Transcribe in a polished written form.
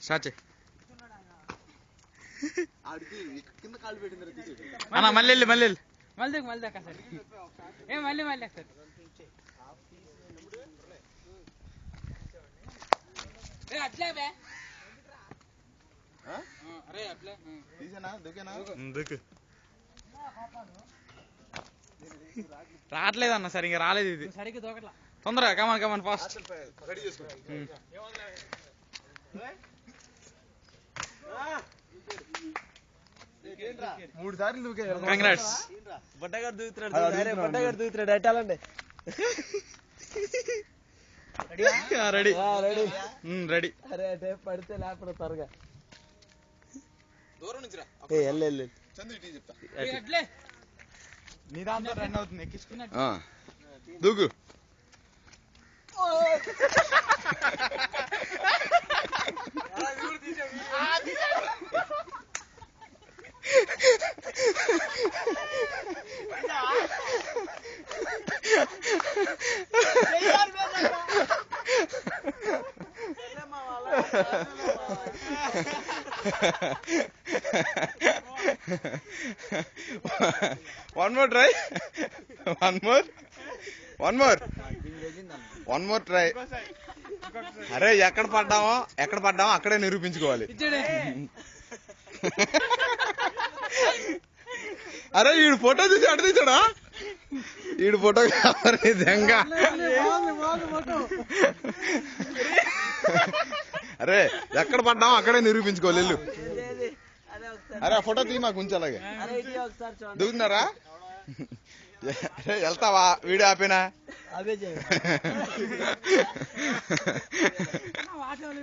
Start చేయి అన్న. మళ్ళీ వెళ్ళి మళ్ళీ వెళ్ళి మళ్ళీ దాకా సార్ ఏ మళ్ళీ సార్ అట్లే అరే అట్లే రావట్లేదన్న సరిగ్గా రాలేదు ఇది సరిగ్గా దూకట్లా తొందరగా కమాన్ కమాన్ ఫాస్ట్ మూడు సార్లు దూకే కంగ్రాట్స్ బట్టగారు దూకుతున్నాడు అట్టాలండి రెడీ రెడీ రెడీ అరే అంటే పడితే లేపడు త్వరగా దూరం నుంచి వెళ్ళు అట్లే నీ దాంతో రన్ అవుతుంది ఎక్కించుకున్నా దూకు One more try. One more try. అరే ఎక్కడ పడ్డామో అక్కడే నిరూపించుకోవాలి. అరే ఈడు ఫోటో తీసి అటు తీసాడా? ఈడు ఫోటో నిజంగా. అరే ఎక్కడ పడ్డామో అక్కడే నిరూపించుకోవాలి వెళ్ళు. అరే ఆ ఫోటో తీ మాకు ఉంచి అలాగే. దిగుతున్నారా? అరే వెళ్తావా వీడియో ఆపేనా? వాటర్